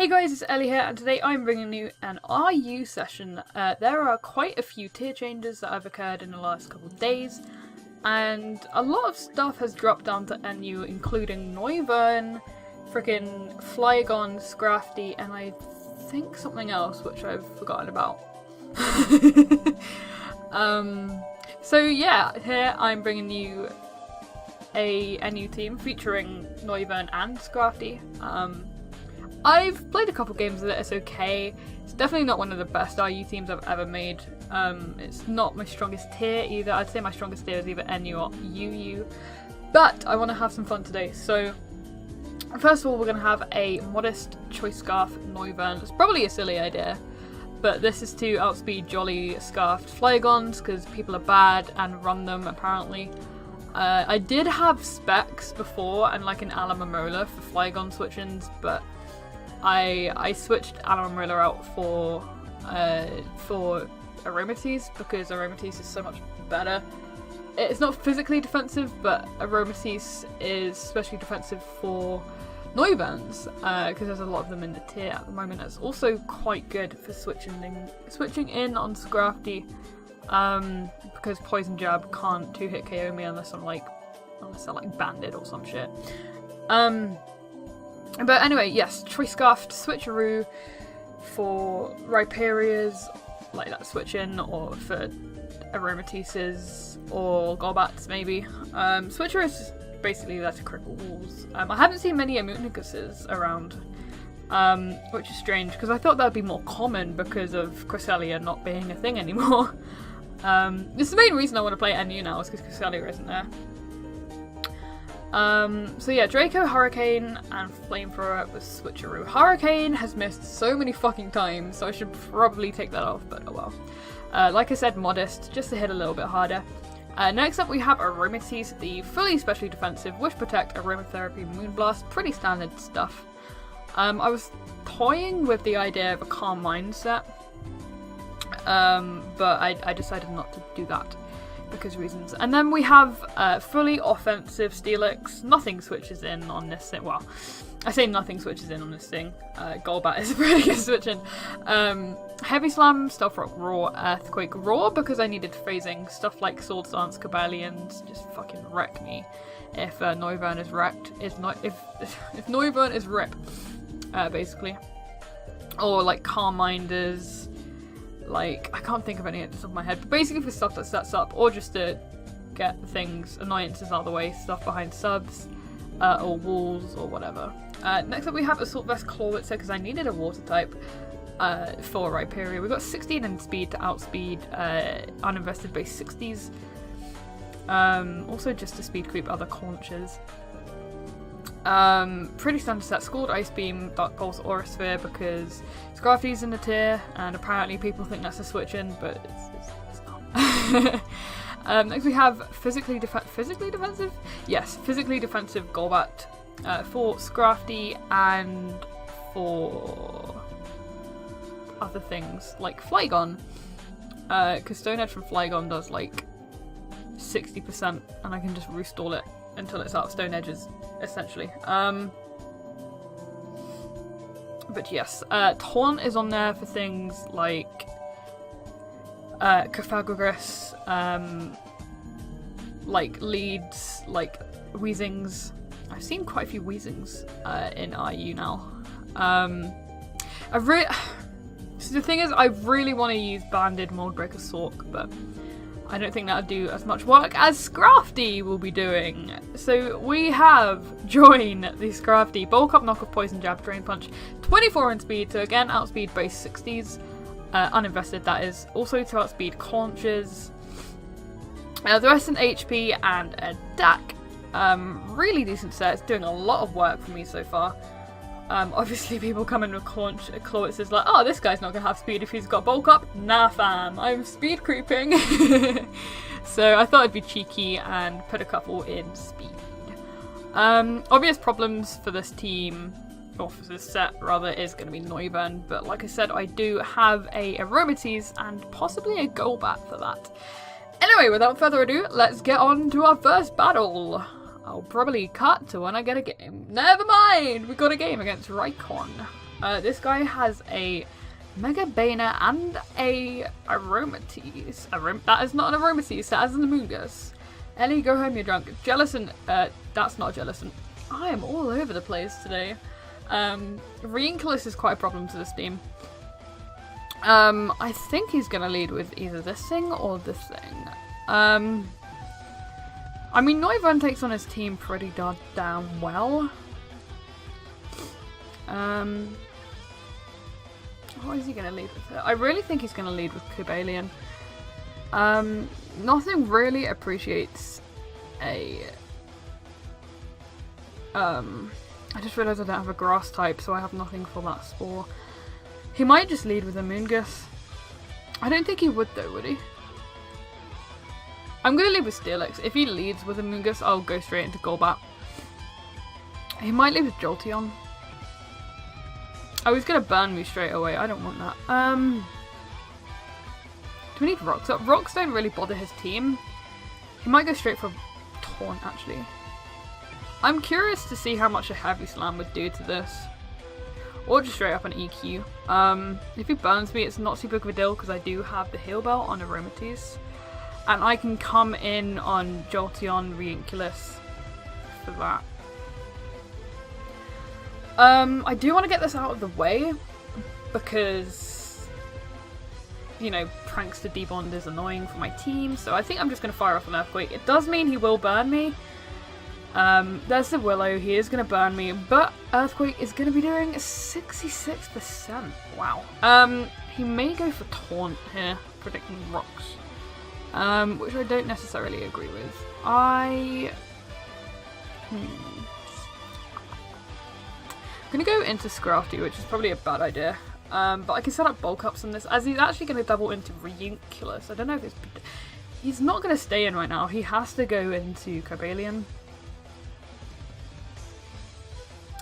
Hey guys, it's Ellie here, and today I'm bringing you an RU session. There are quite a few tier changes that have occurred in the last couple of days, and a lot of stuff has dropped down to NU, including Noivern, frickin' Flygon, Scrafty, and I think something else, which I've forgotten about. So yeah, here I'm bringing you a NU team featuring Noivern and Scrafty. I've played a couple games with it, it's okay. It's definitely not one of the best RU teams I've ever made. It's not my strongest tier either. I'd say my strongest tier is either NU or UU. But I want to have some fun today, so first of all we're going to have a modest Choice Scarf Noivern. It's probably a silly idea, but this is to outspeed Jolly Scarfed Flygons because people are bad and run them apparently. I did have specs before and like an Alamomola for Flygon switch-ins, but I switched Alamomola out for Aromatisse because Aromatisse is so much better. It's not physically defensive, but Aromatisse is especially defensive for Noivern because there's a lot of them in the tier at the moment. It's also quite good for switching in on Scrafty because Poison Jab can't 2-hit KO me unless I'm like banded or some shit. But anyway, yes, Choice Scarf Switcheroo for Rhyperias, like that switch in, or for Aromatisses or Golbats maybe. Switcheroo is basically there to cripple walls. I haven't seen many Amunicus's around, which is strange because I thought that would be more common because of Cresselia not being a thing anymore. This is the main reason I want to play NU now is because Cresselia isn't there. So yeah, Draco, Hurricane, and Flamethrower with Switcheroo. Hurricane has missed so many fucking times, so I should probably take that off, but oh well. Like I said, modest, just to hit a little bit harder. Next up we have Aromatisse, the fully specially defensive Wish Protect, Aromatherapy, Moonblast, pretty standard stuff. I was toying with the idea of a Calm Mind set, but I decided not to do that. Because reasons. And then we have fully offensive Steelix. Nothing switches in on this thing. Well, I say nothing switches in on this thing. Golbat is a pretty good switch in. Heavy Slam, Stealth Rock, Roar, Earthquake, Roar because I needed phasing. Stuff like Sword Stance, Cobalions just fucking wreck me. If Noivern is wrecked, if Noivern is rip, basically. Or like Calm Minders. Like, I can't think of any at the top of my head, but basically for stuff that sets up, or just to get things, annoyances out of the way, stuff behind subs, or walls, or whatever. Next up we have Assault Vest Clawitzer, because I needed a water type for Rhyperia. We've got 16 in speed to outspeed uninvested base 60s. Also just to speed creep other Conchas. Pretty standard set. Scald, Ice Beam, Dark Pulse, Aura Sphere because Scrafty's in the tier and apparently people think that's a switch in, but it's not. Next we have physically defensive? Yes, physically defensive Golbat for Scrafty and for other things like Flygon. Because Stone Edge from Flygon does like 60% and I can just restall it until it's out of Stone Edges, essentially. But yes, Taunt is on there for things like Cofagrigus, like leads, like Weezings. I've seen quite a few Weezings in RU now. So the thing is, I really want to use Banded Moldbreaker Sork, but I don't think that would do as much work as Scrafty will be doing. So we have join the Scrafty Bulk Up, Knock Off, Poison Jab, Drain Punch, 24 in speed to again outspeed base 60s, uninvested that is, also to outspeed Conches, the rest in HP and a DAC. Really decent set, it's doing a lot of work for me so far. Obviously people come in with Clawitz is like, oh, this guy's not gonna have speed if he's got bulk up. Nah fam, I'm speed creeping. So I thought I'd be cheeky and put a couple in speed. Obvious problems for this team, or for this set rather, is gonna be Noivern, but like I said, I do have a Aromatisse and possibly a Golbat for that. Anyway, without further ado, let's get on to our first battle. I'll probably cut to when I get a game. Never mind! We got a game against Rykon. This guy has a Mega Bana and a Aromatisse. That is not an Aromatisse, that is an Amoonguss. Ellie, go home, you're drunk. Jellicent, that's not Jellicent. I am all over the place today. Reinculus is quite a problem to this team. I think he's gonna lead with either this thing or this thing. I mean, Noivern takes on his team pretty damn well. What is he gonna lead with here? I really think he's gonna lead with Cobalion. Nothing really appreciates a... I just realised I don't have a grass type, so I have nothing for that spore. He might just lead with a Moongus. I don't think he would though, would he? I'm gonna lead with Steelix. If he leads with a Moongus, I'll go straight into Golbat. He might lead with Jolteon. Oh, he's gonna burn me straight away. I don't want that. Do we need Rocks up? Rocks don't really bother his team. He might go straight for Taunt, actually. I'm curious to see how much a Heavy Slam would do to this. Or just straight up an EQ. If he burns me, it's not too big of a deal because I do have the Heal Belt on Aromatisse. And I can come in on Jolteon Reinculus for that. I do want to get this out of the way because, you know, Prankster Debond is annoying for my team, so I think I'm just going to fire off an Earthquake. It does mean he will burn me. There's the Willow, he is going to burn me, but Earthquake is going to be doing 66%. Wow. He may go for Taunt here, predicting Rocks. Which I don't necessarily agree with. I'm gonna go into Scrafty, which is probably a bad idea. But I can set up bulk ups on this, as he's actually going to double into Reinculus. I don't know if it's... He's not going to stay in right now. He has to go into Cobalion.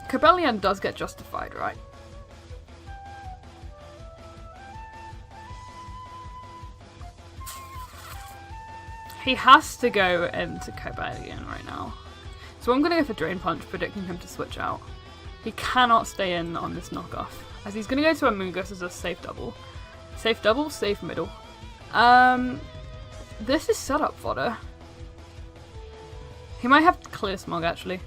Cobalion does get justified, right? He has to go into Cobalion right now. So I'm going to go for Drain Punch, predicting him to switch out. He cannot stay in on this knockoff, as he's going to go to a Amoonguss as a safe double. Safe double, safe middle. This is setup fodder. He might have Clear Smog, actually.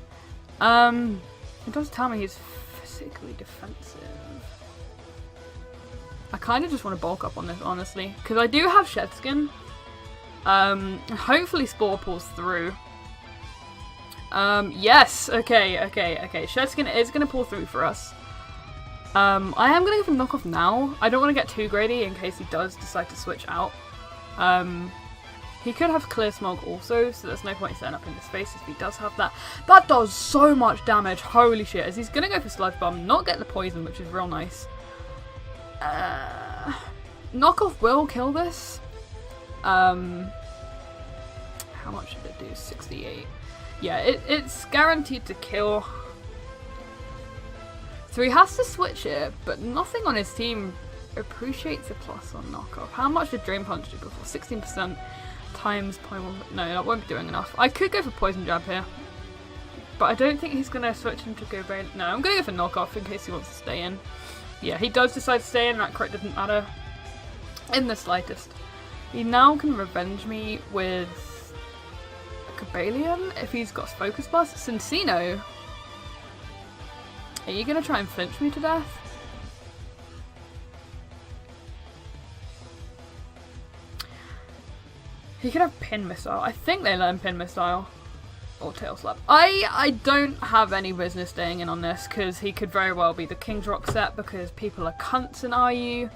It does tell me he's physically defensive. I kind of just want to bulk up on this, honestly, because I do have Shed Skin. Hopefully Spore pulls through. Yes, okay. Shed Skin is going to pull through for us. I am going to go for knockoff now. I don't want to get too greedy in case he does decide to switch out. He could have Clear Smog also, so there's no point setting up in his face if he does have that. That does so much damage, holy shit, as he's going to go for Sludge Bomb, not get the poison, which is real nice. Knockoff will kill this. How much did it do? 68. Yeah, it's guaranteed to kill. So he has to switch it, but nothing on his team appreciates a plus on knockoff. How much did Drain Punch do before? 16% times 0.1. No, that won't be doing enough. I could go for Poison Jab here, but I don't think he's going to switch into go very... No, I'm going to go for knockoff in case he wants to stay in. Yeah, he does decide to stay in. That crit didn't matter in the slightest. He now can revenge me with Cobalion if he's got Focus Blast. Cincino, are you going to try and flinch me to death? He could have Pin Missile. I think they learn Pin Missile. Or Tail Slap. I don't have any business staying in on this because he could very well be the King's Rock set because people are cunts in RU.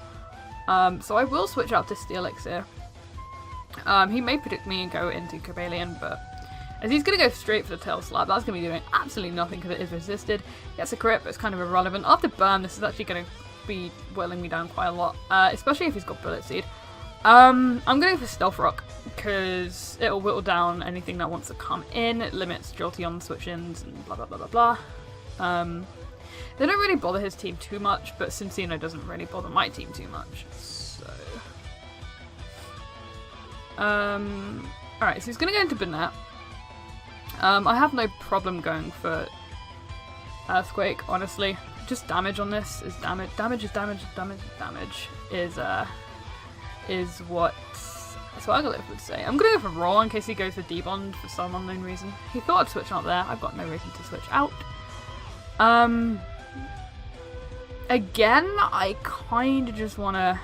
So I will switch out to Steelix here. He may predict me and go into Cobalion, but as he's going to go straight for the Tail Slap, that's going to be doing absolutely nothing because it is resisted. Gets a crit, but it's kind of irrelevant. After burn, this is actually going to be whittling me down quite a lot, especially if he's got Bullet Seed. I'm going to go for Stealth Rock because it'll whittle down anything that wants to come in. It limits Jolteon switch-ins and blah blah blah blah blah. They don't really bother his team too much, but Cincino doesn't really bother my team too much. So, alright, so he's going to go into Banette. I have no problem going for Earthquake, honestly. just damage on this is damage. Damage is what Swaggerlift would say. I'm gonna go for Raw in case he goes for Debond for some unknown reason. He thought I'd switch out there. I've got no reason to switch out. Again, I kind of just want to...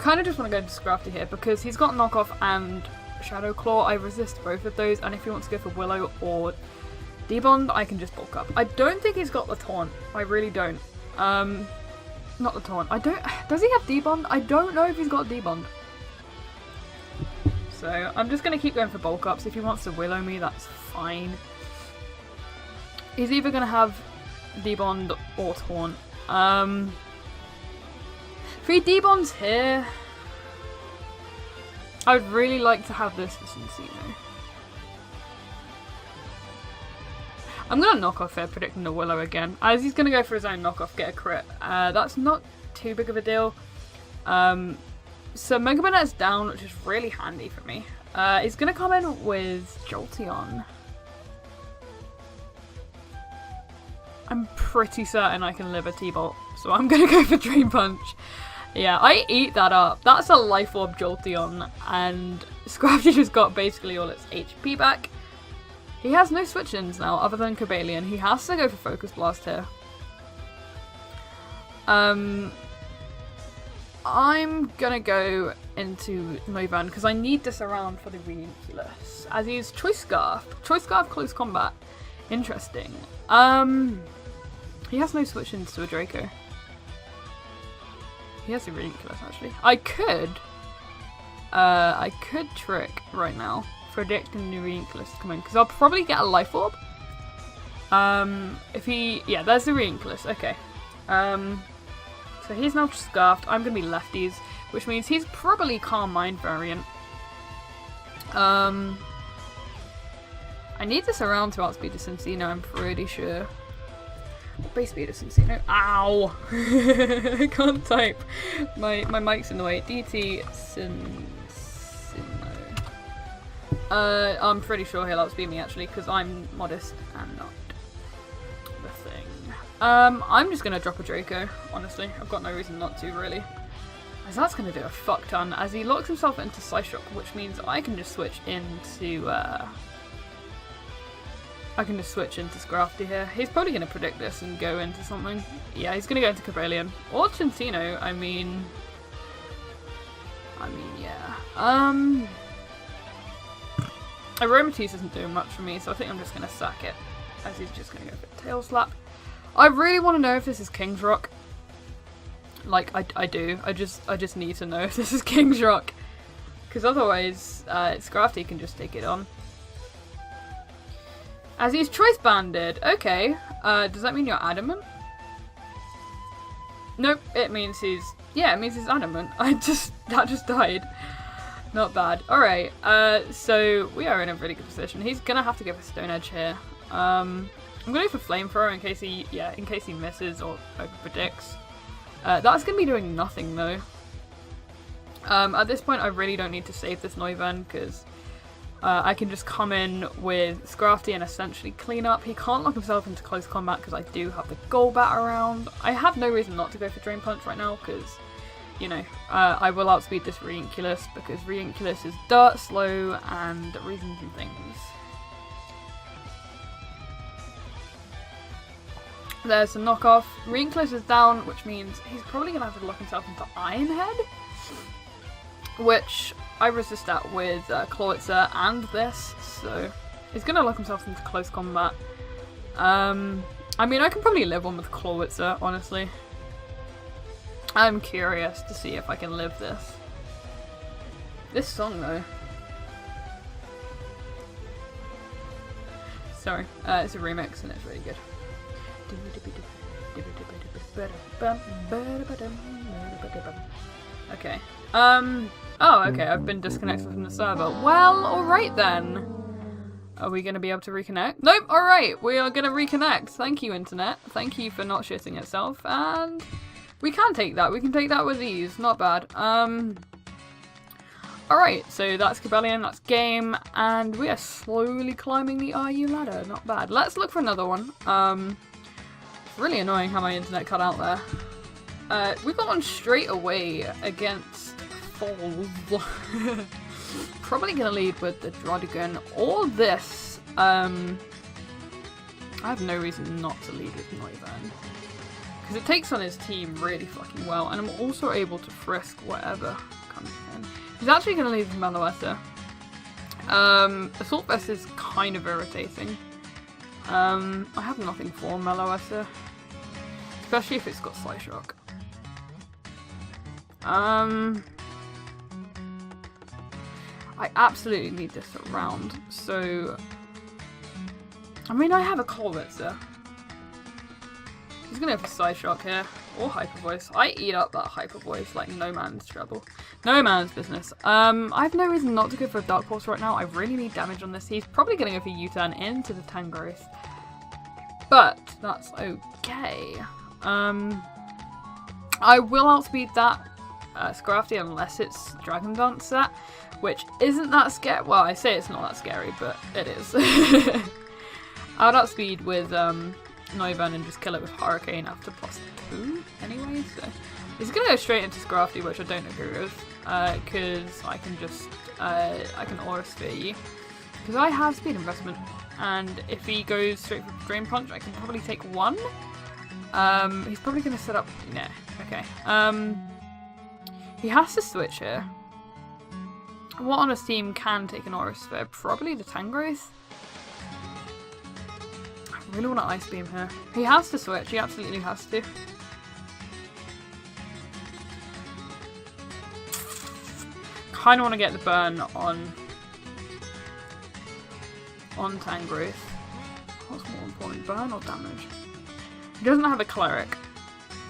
go into Scrafty here because he's got Knockoff and Shadow Claw. I resist both of those, and if he wants to go for Willow or Debond, I can just bulk up. I don't think he's got the taunt. I really don't. Not the taunt. Does he have Debond? I don't know if he's got Debond. So I'm just going to keep going for bulk ups. If he wants to Willow me, that's fine. He's either going to have Debond or taunt. If he Debonds here, I would really like to have this for Cincino. I'm going to knock off here, predicting the Willow again. As he's going to go for his own knockoff, get a crit. That's not too big of a deal. So Mega Banet's down, which is really handy for me. He's going to come in with Jolteon. I'm pretty certain I can live a T-Bolt, so I'm going to go for Dream Punch. Yeah, I eat that up. That's a Life Orb Jolteon, and Scrafty just got basically all its HP back. He has no switch-ins now, other than Cobalion. He has to go for Focus Blast here. I'm gonna go into Novan, because I need this around for the Reinculus. As he's Choice Scarf. Choice Scarf Close Combat. Interesting. He has no switch-ins to a Draco. He has a Reinculus, actually. I could trick right now, predicting the Reinculus to come in, because I'll probably get a Life Orb. Yeah, there's the Reinculus, okay. So he's now Scarfed. I'm going to be lefties, which means he's probably Calm Mind variant. I need this around to outspeed the Cincino, I'm pretty sure. Base speed of Cincino. Ow! I can't type. My mic's in the way. DT Cincino. I'm pretty sure he'll outspeed me actually, because I'm modest and not the thing. I'm just gonna drop a Draco, honestly. I've got no reason not to, really. As that's gonna do a fuck ton, as he locks himself into Psyshock, which means I can just switch into Scrafty here. He's probably going to predict this and go into something. Yeah, he's going to go into Cobalion. Or Cincino, I mean, yeah. Aromatisse isn't doing much for me, so I think I'm just going to sack it. As he's just going to go for Tail Slap. I really want to know if this is King's Rock. Like, I do. I just need to know if this is King's Rock. Because otherwise, Scrafty can just take it on. As he's Choice Banded. Okay. Does that mean you're adamant? Nope. It means he's... Yeah, it means he's adamant. That just died. Not bad. Alright. So we are in a really good position. He's gonna have to go for Stone Edge here. I'm gonna go for Flamethrower in case he misses or over-predicts. That's gonna be doing nothing though. At this point I really don't need to save this Noivern because I can just come in with Scrafty and essentially clean up. He can't lock himself into close combat because I do have the Golbat around. I have no reason not to go for Drain Punch right now because, you know, I will outspeed this Reinculus because Reinculus is dirt slow and reasons and things. There's a knockoff. Reinculus is down, which means he's probably going to have to lock himself into Iron Head, which I resist that with Clawitzer and this, so he's going to lock himself into close combat. I mean, I can probably live one with Clawitzer, honestly. I'm curious to see if I can live this. This song, though. Sorry, it's a remix and it's really good. Okay. Oh, okay, I've been disconnected from the server. Well, alright then. Are we going to be able to reconnect? Nope, alright, we are going to reconnect. Thank you, Internet. Thank you for not shitting itself. And we can take that. We can take that with ease. Not bad. Alright, so that's Cabellion, that's game, and we are slowly climbing the RU ladder. Not bad. Let's look for another one. It's really annoying how my internet cut out there. We got one straight away against Falls. Probably gonna lead with the Drodigan or this. I have no reason not to lead with Noivern. Because it takes on his team really fucking well, and I'm also able to frisk whatever comes in. He's actually going to lead with Meloetta. Assault Vest is kind of irritating. I have nothing for Meloetta. Especially if it's got Slice Shock. I absolutely need this around, so... I mean, I have a Colvitzer. He's gonna go for Side Shock here, or Hyper Voice. I eat up that Hyper Voice like no man's trouble. No man's business. I have no reason not to go for a Dark Pulse right now. I really need damage on this. He's probably gonna go for U-turn into the Tangrowth. But that's okay. I will outspeed that Scrafty unless it's Dragon Dance set, which isn't that scary. Well, I say it's not that scary, but it is. I would outspeed with Noivern and just kill it with Hurricane after +2 anyway, so he's gonna go straight into Scrafty, which I don't agree with, because I can just I can Aura Sphere you because I have speed investment, and if he goes straight for Drain Punch I can probably take one. He's probably gonna set up okay. He has to switch here. What on his team can take an Aura Sphere? Probably the Tangrowth. I really want to Ice Beam here. He has to switch, he absolutely has to. Kind of want to get the burn on Tangrowth. What's more important, burn or damage? He doesn't have a Cleric,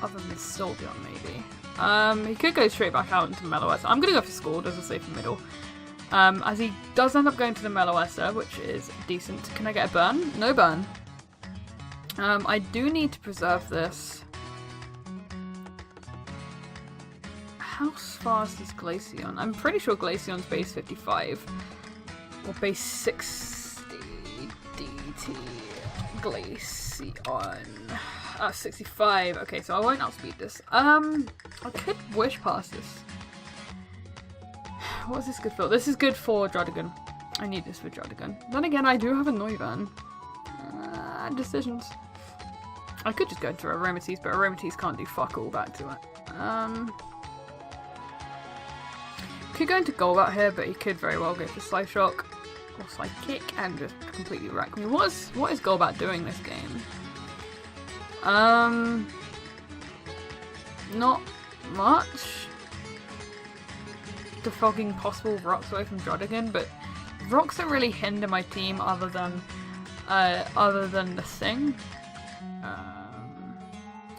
other than Sylveon maybe. He could go straight back out into Meloetta. I'm going to go for Scald as a safer middle. As he does end up going to the Meloetta, which is decent. Can I get a burn? No burn. I do need to preserve this. How fast is Glaceon? I'm pretty sure Glaceon's base 55. Or base 60 DT. Glaceon. 65. Okay, so I won't outspeed this. I could Wish past this. What is this good for? This is good for Drodigan. I need this for Drodigan. Then again, I do have a Noivern. Decisions. I could just go into Aromatisse, but Aromatisse can't do fuck all back to it. Could go into Golbat here, but he could very well go for Slice Shock or Psychic and just completely wreck me. What is Golbat doing this game? Not much. Defogging possible rocks away from Drodigan, but rocks don't really hinder my team other than the thing.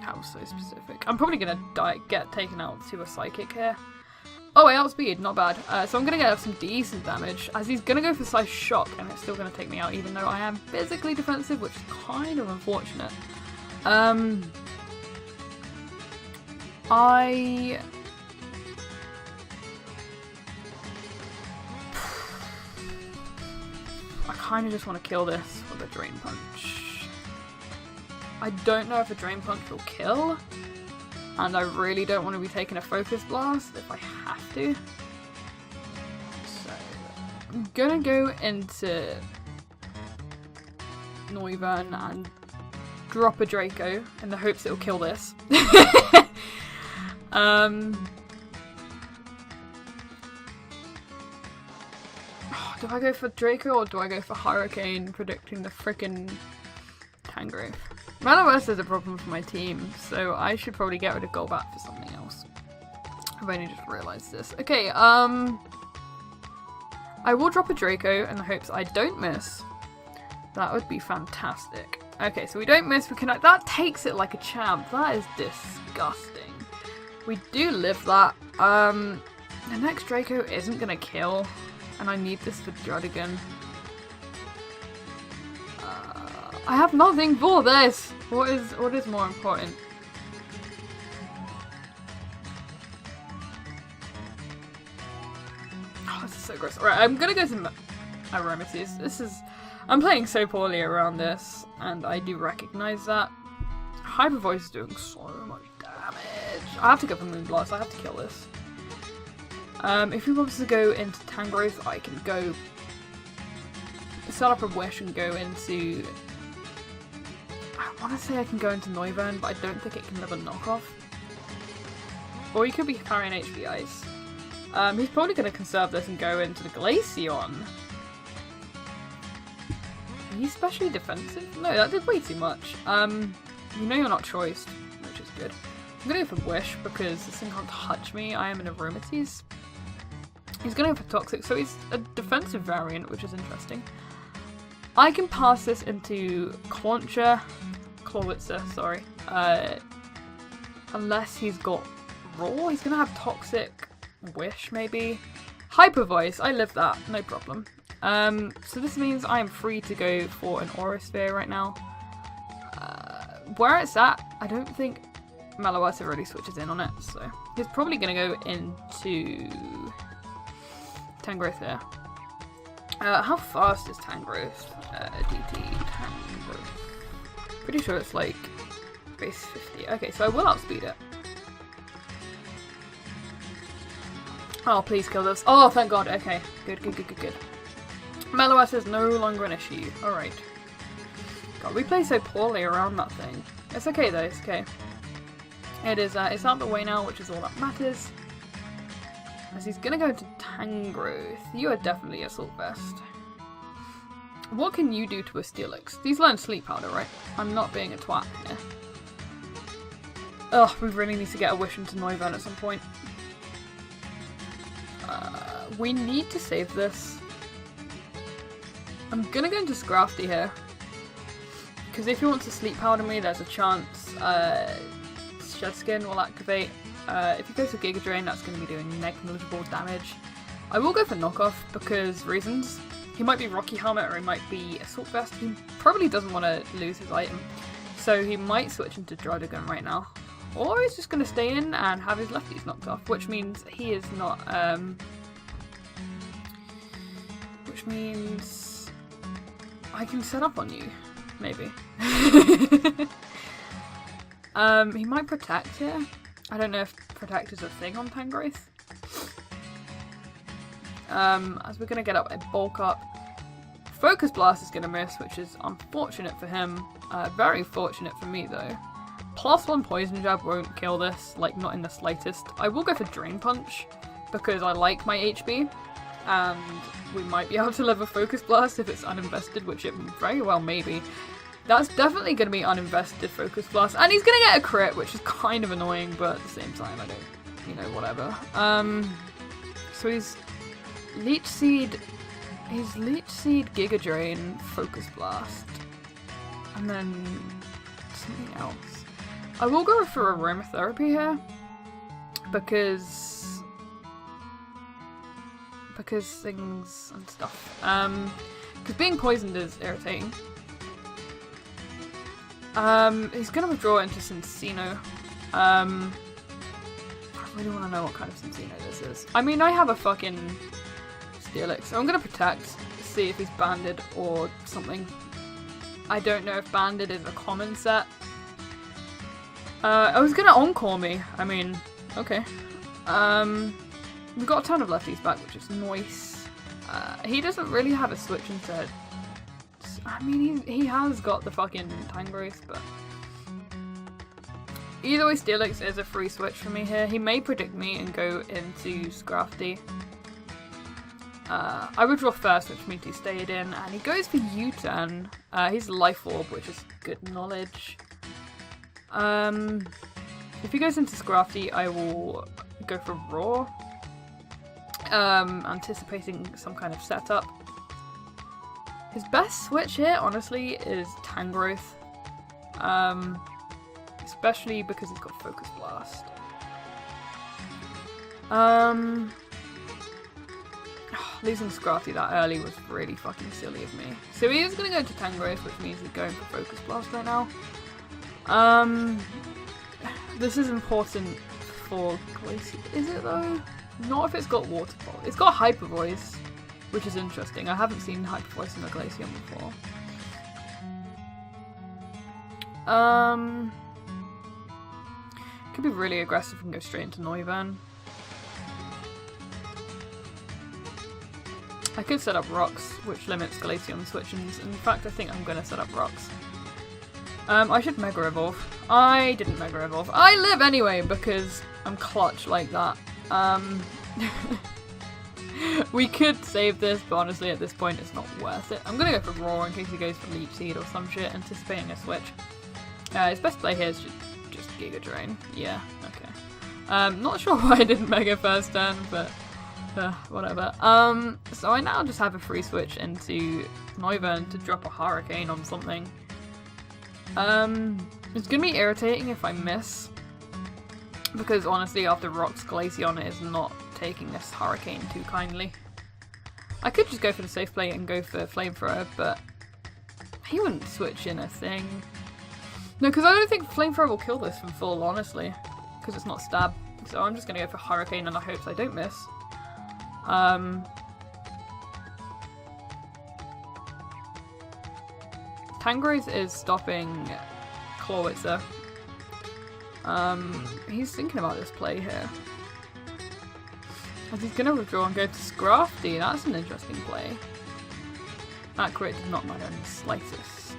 How so specific? I'm probably gonna get taken out to a Psychic here. Oh, I outspeed, not bad. So I'm gonna get some decent damage, as he's gonna go for Slice Shock, and it's still gonna take me out, even though I am physically defensive, which is kind of unfortunate. I kind of just want to kill this with a Drain Punch. I don't know if a Drain Punch will kill, and I really don't want to be taking a Focus Blast if I have to. So I'm gonna go into Noivern and drop a Draco in the hopes it'll kill this. Do I go for Draco or do I go for Hurricane, predicting the frickin' Tangrowth? Meloetta is a problem for my team, so I should probably get rid of Golbat for something else. I've only just realised this. Okay, I will drop a Draco in the hopes I don't miss. That would be fantastic. Okay, so we don't miss, we connect. That takes it like a champ. That is disgusting. We do live that. The next Draco isn't gonna kill, and I need this for Drodigan. I have nothing for this! What is more important? Oh, this is so gross. Alright, I'm gonna go to Aromates. I'm playing so poorly around this, and I do recognize that. Hyper Voice is doing so much damage. I have to go for Moonblast. I have to kill this. If he wants to go into Tangrowth, I can go set up a Wish and go into... I want to say I can go into Noivern, but I don't think it can live a knockoff. Or he could be carrying HP Ice. He's probably going to conserve this and go into the Glaceon. He's especially defensive? No, that did way too much. You know you're not choiced, which is good. I'm going to go for Wish because this thing can't touch me. I am an Aromates. He's going to go for Toxic, so he's a defensive variant, which is interesting. I can pass this into Clawitzer, sorry. Unless he's got Raw, he's going to have Toxic, Wish maybe. Hyper Voice, I live that, no problem. So this means I am free to go for an Aura Sphere right now. Where it's at, I don't think Malowatta really switches in on it, so he's probably going to go into Tangrowth here. How fast is Tangrowth? DT Tangrowth. Pretty sure it's like base 50. Okay, so I will outspeed it. Oh, please kill this. Oh, thank God. Okay, good. Malowatta is no longer an issue. Alright. God, we play so poorly around that thing. It's okay though, it's okay. It is, it's out the way now, which is all that matters. As he's gonna go to Tangrowth. You are definitely Assault Vest. What can you do to a Steelix? These learn Sleep Powder, right? I'm not being a twat here. Ugh, we really need to get a Wish into Noivern at some point. We need to save this. I'm gonna go into Scrafty here. Because if he wants to Sleep Powder me, there's a chance Shed Skin will activate. If he goes for Giga Drain, that's going to be doing negligible damage. I will go for Knockoff because reasons. He might be Rocky Helmet or he might be Assault Vest. He probably doesn't want to lose his item. So he might switch into Druddigon right now. Or he's just going to stay in and have his lefties knocked off, which means he is not... which means I can set up on you, maybe. He might Protect here. I don't know if Protect is a thing on Tangrowth. As we're going to get up a Bulk Up. Focus Blast is going to miss, which is unfortunate for him. Very fortunate for me, though. +1 Poison Jab won't kill this, like, not in the slightest. I will go for Drain Punch, because I like my HP. And we might be able to live a Focus Blast if it's uninvested, which it very well may be. That's definitely going to be uninvested Focus Blast. And he's going to get a crit, which is kind of annoying, but at the same time, I don't, you know, whatever. So he's Leech Seed Giga Drain, Focus Blast. And then something else. I will go for Aromatherapy here. Because things and stuff. Because being poisoned is irritating. He's gonna withdraw into Cincino. I really want to know what kind of Cincino this is. I mean, I have a fucking Steelix, so I'm gonna Protect, see if he's banded or something. I don't know if banded is a common set. I was gonna Encore me. I mean, okay. We've got a ton of lefties back, which is nice. He doesn't really have a switch into... I mean, he has got the fucking Tangrowth, but... Either way, Steelix is a free switch for me here. He may predict me and go into Scrafty. I would draw first, which means he stayed in, and he goes for U-turn. He's Life Orb, which is good knowledge. If he goes into Scrafty, I will go for Raw. Anticipating some kind of setup. His best switch here, honestly, is Tangrowth. Especially because he's got Focus Blast. Losing Scrafty that early was really fucking silly of me. So he is going to go to Tangrowth, which means he's going for Focus Blast right now. This is important for Glaceon. Is it though? Not if it's got Waterfall. It's got Hyper Voice, which is interesting. I haven't seen Hyper Voice in a Glaceon before. Could be really aggressive and go straight into Noivern. I could set up Rocks, which limits Glaceon switch-ins. In fact, I think I'm going to set up Rocks. I should Mega Evolve. I didn't Mega Evolve. I live anyway because I'm clutch like that. We could save this, but honestly at this point it's not worth it. I'm going to go for Roar in case he goes for Leech Seed or some shit, anticipating a switch. His best play here is just Giga Drain. Yeah, okay. Not sure why I didn't Mega first turn, but whatever. So I now just have a free switch into Noivern to drop a Hurricane on something. It's gonna be irritating if I miss, because honestly after Rocks, Glaceon is not taking this Hurricane too kindly. I could just go for the safe play and go for Flamethrower, but he wouldn't switch in a thing. No, because I don't think Flamethrower will kill this from full, honestly, because it's not stab. So I'm just gonna go for Hurricane in the hopes I don't miss. Tangrowth is stopping Clawitzer. He's thinking about this play here. He's gonna withdraw and go to Scrafty. That's an interesting play. That crit did not matter in the slightest.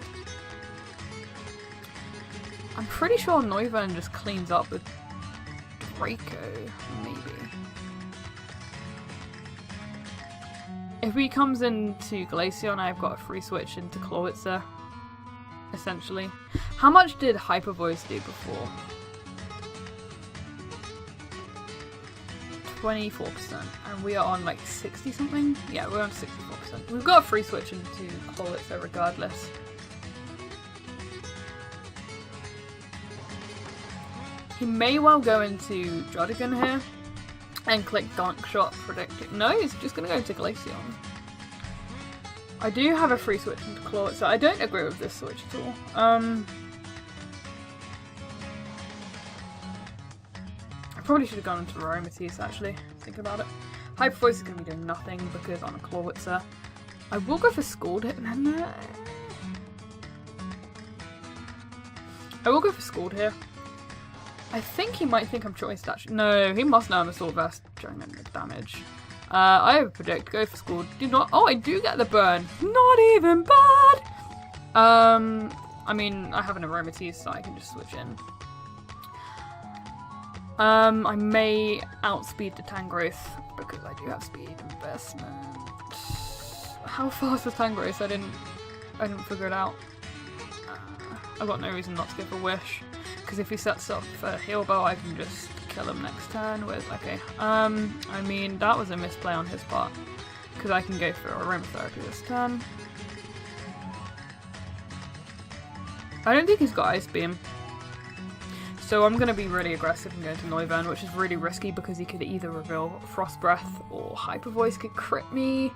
I'm pretty sure Noivern just cleans up with Draco, maybe. If he comes into Glaceon, I've got a free switch into Clawitzer, essentially. How much did Hyper Voice do before? 24%, and we are on like 60 something? Yeah, we're on 64%. We've got a free switch into Clawitzer regardless. He may well go into Druddigon here and click Gunk Shot predicting. No, he's just gonna go into Glaceon. I do have a free switch into Clawitzer. I don't agree with this switch at all. I probably should have gone into Aromatisse actually, thinking about it. Hyper Voice is going to be doing nothing because on a Clawitzer. I will go for Scald Hit. I will go for Scald here. I think he might think I'm Choice Dash. No, he must know I'm Assault Vest during the damage. I have a Predict, go for Scald. Do not. Oh, I do get the burn. Not even bad! I mean, I have an Aromatisse, so I can just switch in. I may outspeed the Tangrowth because I do have speed investment. How fast was Tangrowth? I didn't figure it out. I've got no reason not to go for Wish, because if he sets up for Heal Bell, I can just kill him next turn with, okay. I mean, that was a misplay on his part, because I can go for Aromatherapy this turn. I don't think he's got Ice Beam. So I'm going to be really aggressive and go to Noivern, which is really risky because he could either reveal Frost Breath or Hyper Voice could crit me.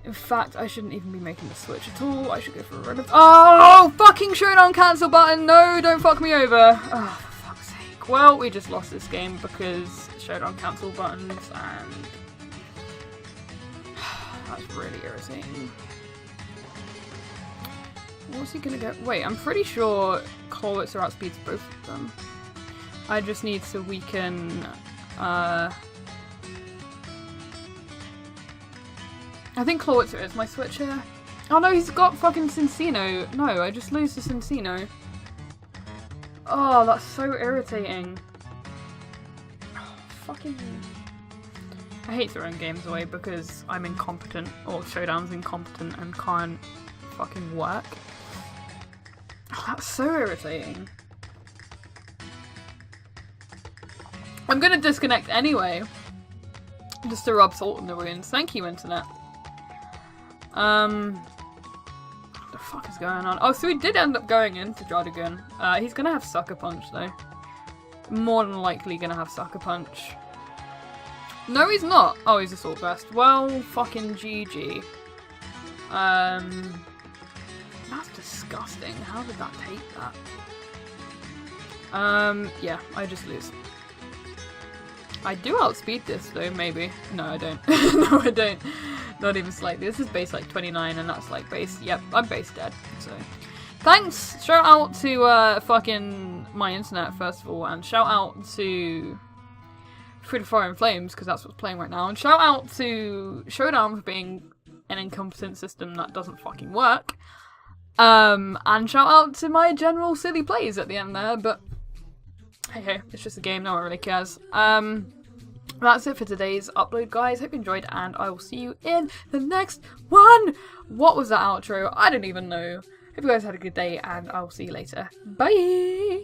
In fact, I shouldn't even be making the switch at all. I should go for a Revenant. Oh, fucking Showdown cancel button. No, don't fuck me over. Oh, for fuck's sake. Well, we just lost this game because Showdown cancel buttons, and that's really irritating. What's he gonna get? Wait, I'm pretty sure Clawitzer outspeeds both of them. I just need to weaken, I think Clawitzer is my switch here. Oh no, he's got fucking Cincino. No, I just lose to Cincino. Oh, that's so irritating. Oh, fucking... I hate throwing games away because I'm incompetent, or Showdown's incompetent and can't fucking work. Oh, that's so irritating. I'm gonna disconnect anyway, just to rub salt in the wounds. Thank you, internet. What the fuck is going on? Oh, so he did end up going into Druddigon. He's gonna have Sucker Punch though. More than likely gonna have Sucker Punch. No, he's not. Oh, he's Assault Vest. Well, fucking GG. That's disgusting. How did that take that? Yeah, I just lose. I do outspeed this though, maybe. No, I don't. No, I don't. Not even slightly. This is base like 29 and that's like base, yep, I'm base dead, so. Thanks! Shout out to fucking my internet first of all, and shout out to Through the Fire and Flames, because that's what's playing right now, and shout out to Showdown for being an incompetent system that doesn't fucking work. And shout out to my general silly plays at the end there, but hey, it's just a game, no one really cares. That's it for today's upload, guys. Hope you enjoyed, and I will see you in the next one! What was that outro? I don't even know. Hope you guys had a good day, and I will see you later. Bye!